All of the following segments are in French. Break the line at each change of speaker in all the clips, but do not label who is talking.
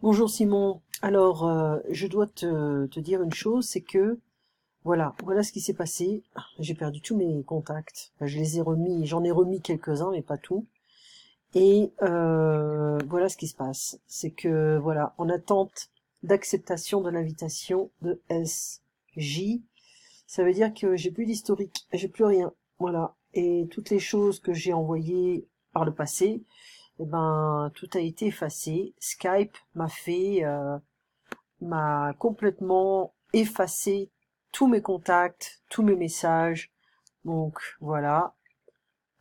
Bonjour Simon. Alors, je dois te dire une chose, c'est que voilà ce qui s'est passé. J'ai perdu tous mes contacts. Enfin, je les ai remis, j'en ai remis quelques-uns, mais pas tout. Et voilà ce qui se passe, c'est que voilà, en attente d'acceptation de l'invitation de SJ, ça veut dire que j'ai plus d'historique, j'ai plus rien. Voilà. Et toutes les choses que j'ai envoyées par le passé, eh ben, tout a été effacé. Skype m'a complètement effacé tous mes contacts, tous mes messages. Donc voilà.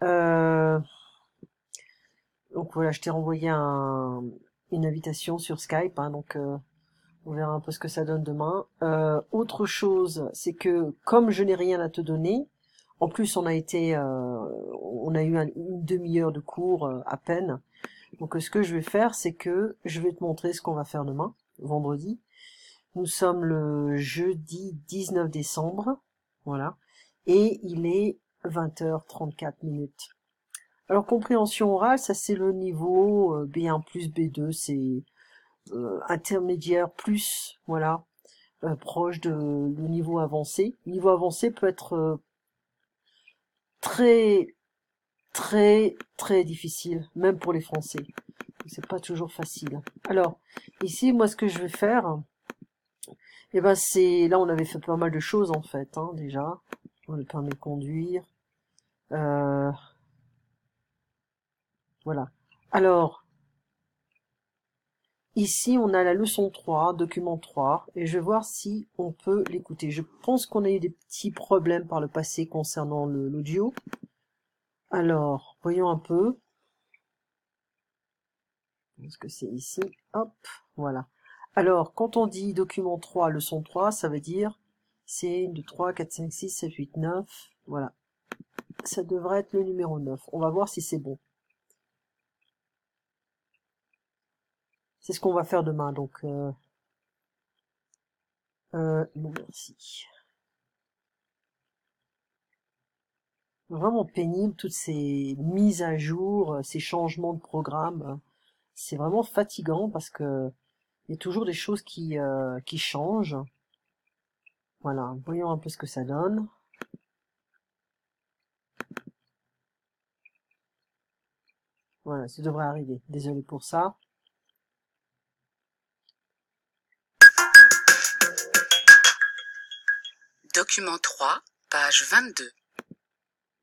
Euh, donc voilà, je t'ai renvoyé une invitation sur Skype, hein, donc on verra un peu ce que ça donne demain. Autre chose, c'est que comme je n'ai rien à te donner, en plus on a eu une demi-heure de cours à peine. Donc ce que je vais faire, c'est que je vais te montrer ce qu'on va faire demain, vendredi. Nous sommes le jeudi 19 décembre, voilà, et il est 20h34. Alors compréhension orale, ça c'est le niveau B1 plus B2, c'est intermédiaire plus, voilà, proche de le niveau avancé. Le niveau avancé peut être très très difficile, même pour les Français. C'est pas toujours facile. Alors ici, moi ce que je vais faire, eh ben là on avait fait pas mal de choses en fait, hein, déjà. Le permis de conduire. Euh, voilà. Alors, ici on a la leçon 3, document 3, et je vais voir si on peut l'écouter. Je pense qu'on a eu des petits problèmes par le passé concernant l'audio. Alors, voyons un peu. Est-ce que c'est ici? Hop, voilà. Alors, quand on dit document 3, leçon 3, ça veut dire c'est 1, 2, 3, 4, 5, 6, 7, 8, 9. Voilà. Ça devrait être le numéro 9. On va voir si c'est bon. C'est ce qu'on va faire demain, donc non merci. Vraiment pénible, toutes ces mises à jour, ces changements de programme. C'est vraiment fatigant parce que il y a toujours des choses qui changent. Voilà, voyons un peu ce que ça donne. Voilà, ça devrait arriver. Désolé pour ça.
Document 3, page 22.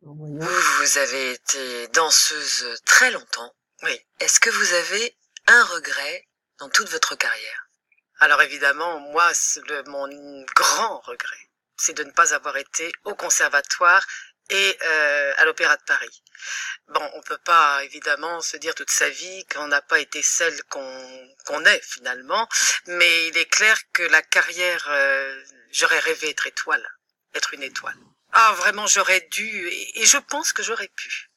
Voyons.
Vous avez été danseuse très longtemps. Oui. Est-ce que vous avez un regret dans toute votre carrière? Alors évidemment, moi, mon grand regret, c'est de ne pas avoir été au conservatoire et à l'Opéra de Paris. Bon, on peut pas évidemment se dire toute sa vie qu'on n'a pas été celle qu'on est finalement, mais il est clair que la carrière, j'aurais rêvé être une étoile. Ah, vraiment, j'aurais dû, et je pense que j'aurais pu.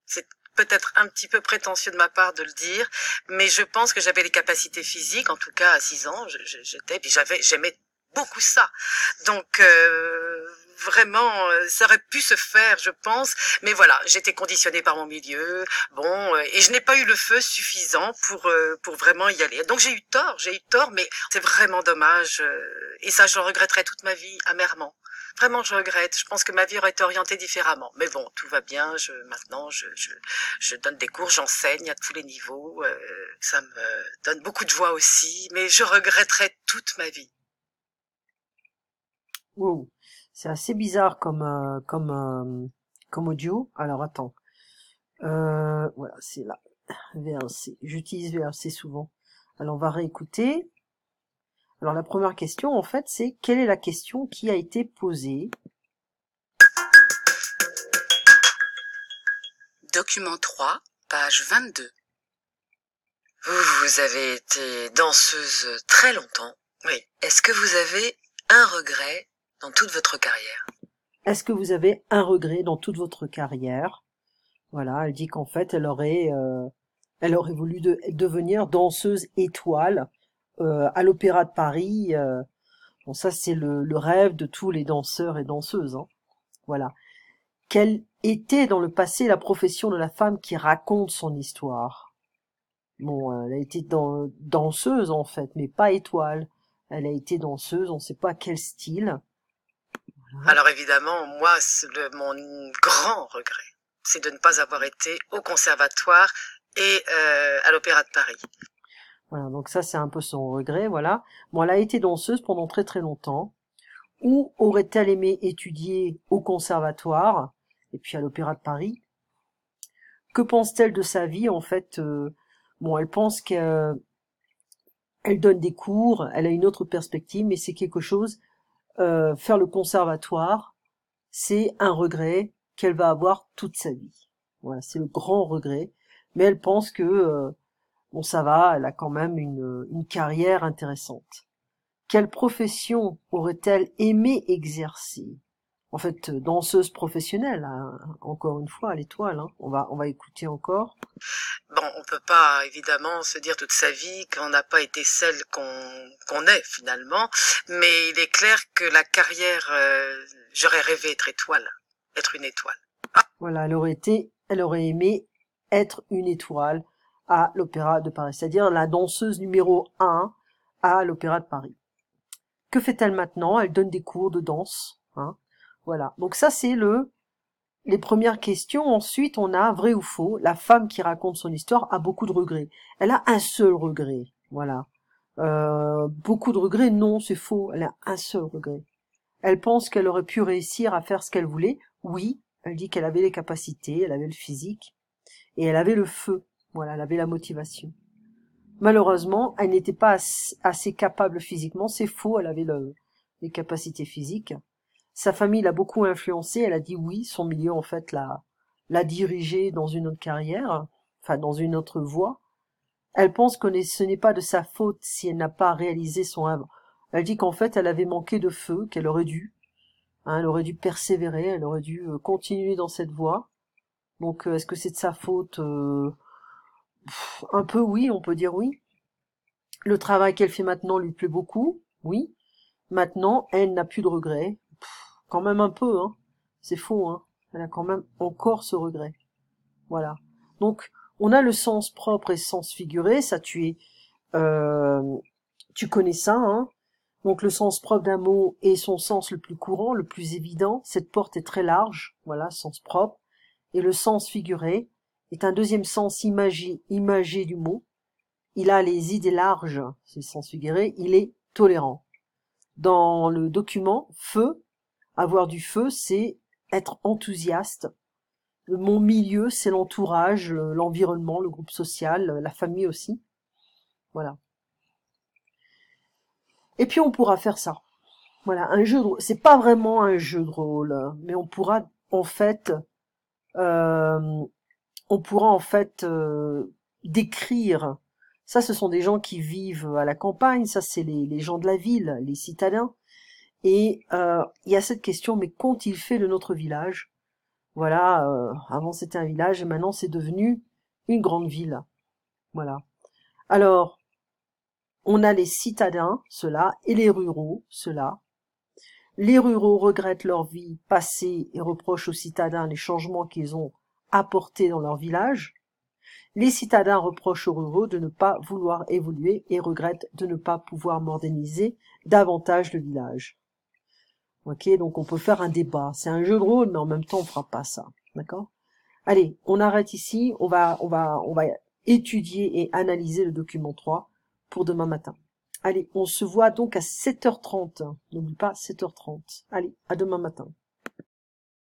C'est peut-être un petit peu prétentieux de ma part de le dire, mais je pense que j'avais les capacités physiques, en tout cas à 6 ans, puis j'aimais beaucoup ça. Donc, vraiment, ça aurait pu se faire, je pense, mais voilà, j'étais conditionnée par mon milieu, bon, et je n'ai pas eu le feu suffisant pour vraiment y aller. Donc j'ai eu tort, mais c'est vraiment dommage, et ça, je le regretterai toute ma vie, amèrement. Vraiment, je regrette. Je pense que ma vie aurait été orientée différemment. Mais bon, tout va bien. Maintenant, je donne des cours, j'enseigne à tous les niveaux. Ça me donne beaucoup de joie aussi. Mais je regretterai toute ma vie.
Wow. C'est assez bizarre comme audio. Alors attends. Voilà, c'est là. VLC. J'utilise VLC souvent. Alors on va réécouter. Alors la première question, en fait, c'est quelle est la question qui a été posée?
Document 3, page 22. Vous avez été danseuse très longtemps. Oui. Est-ce que vous avez un regret dans toute votre carrière?
Est-ce que vous avez un regret dans toute votre carrière? Voilà, elle dit qu'en fait, elle aurait voulu devenir danseuse étoile à l'Opéra de Paris. Bon, ça, c'est le rêve de tous les danseurs et danseuses, hein. Voilà. Quelle était dans le passé la profession de la femme qui raconte son histoire? Bon, elle a été danseuse en fait, mais pas étoile. Elle a été danseuse, on sait pas quel style. Voilà.
Alors évidemment, moi, mon grand regret, c'est de ne pas avoir été au conservatoire et à l'Opéra de Paris.
Voilà, donc ça c'est un peu son regret, voilà. Bon, elle a été danseuse pendant très très longtemps. Où aurait-elle aimé étudier au conservatoire et puis à l'Opéra de Paris? Que pense-t-elle de sa vie en fait? Bon, elle pense qu'elle donne des cours, elle a une autre perspective, mais c'est quelque chose. Faire le conservatoire, c'est un regret qu'elle va avoir toute sa vie. Voilà, c'est le grand regret. Mais elle pense que bon, ça va, elle a quand même une carrière intéressante. Quelle profession aurait-elle aimé exercer? En fait, danseuse professionnelle, hein, encore une fois, à l'étoile. Hein. On va écouter encore.
Bon, on peut pas évidemment se dire toute sa vie qu'on n'a pas été celle qu'on est finalement, mais il est clair que la carrière, j'aurais rêvé être une étoile.
Voilà, elle aurait aimé être une étoile à l'Opéra de Paris, c'est-à-dire la danseuse numéro 1 à l'Opéra de Paris. Que fait-elle maintenant? Elle donne des cours de danse. Hein. Voilà. Donc ça, c'est les premières questions. Ensuite, on a vrai ou faux. La femme qui raconte son histoire a beaucoup de regrets. Elle a un seul regret. Voilà. Beaucoup de regrets? Non, c'est faux. Elle a un seul regret. Elle pense qu'elle aurait pu réussir à faire ce qu'elle voulait. Oui. Elle dit qu'elle avait les capacités, elle avait le physique et elle avait le feu. Voilà, elle avait la motivation. Malheureusement, elle n'était pas assez capable physiquement. C'est faux, elle avait les capacités physiques. Sa famille l'a beaucoup influencée. Elle a dit oui, son milieu en fait l'a dirigée dans une autre carrière, enfin dans une autre voie. Elle pense que ce n'est pas de sa faute si elle n'a pas réalisé son rêve. Elle dit qu'en fait elle avait manqué de feu, qu'elle aurait dû. Hein, elle aurait dû persévérer, elle aurait dû continuer dans cette voie. Donc est-ce que c'est de sa faute? Un peu oui, on peut dire oui. Le travail qu'elle fait maintenant lui plaît beaucoup, oui. Maintenant, elle n'a plus de regrets. Quand même un peu, hein. C'est faux, hein. Elle a quand même encore ce regret. Voilà. Donc, on a le sens propre et le sens figuré. Ça, tu connais ça, hein. Donc, le sens propre d'un mot est son sens le plus courant, le plus évident. Cette porte est très large. Voilà, sens propre. Et le sens figuré est un deuxième sens imagé du mot. Il a les idées larges, c'est le sens figuré. Il est tolérant. Dans le document, feu, avoir du feu, c'est être enthousiaste. Mon milieu, c'est l'entourage, l'environnement, le groupe social, la famille aussi. Voilà. Et puis on pourra faire ça. Voilà, un jeu de rôle. C'est pas vraiment un jeu de rôle, mais on pourra en fait, euh, décrire. Ça, ce sont des gens qui vivent à la campagne. Ça, c'est les gens de la ville, les citadins. Et il y a cette question, mais qu'ont-ils fait de notre village? Voilà, avant c'était un village et maintenant c'est devenu une grande ville. Voilà. Alors, on a les citadins, ceux-là, et les ruraux, ceux-là. Les ruraux regrettent leur vie passée et reprochent aux citadins les changements qu'ils ont apportés dans leur village. Les citadins reprochent aux ruraux de ne pas vouloir évoluer et regrettent de ne pas pouvoir moderniser davantage le village. Ok, donc on peut faire un débat. C'est un jeu de rôle, mais en même temps on fera pas ça. D'accord? Allez, on arrête ici. On va étudier et analyser le document 3 pour demain matin. Allez, on se voit donc à 7h30. N'oublie pas 7h30. Allez, à demain matin.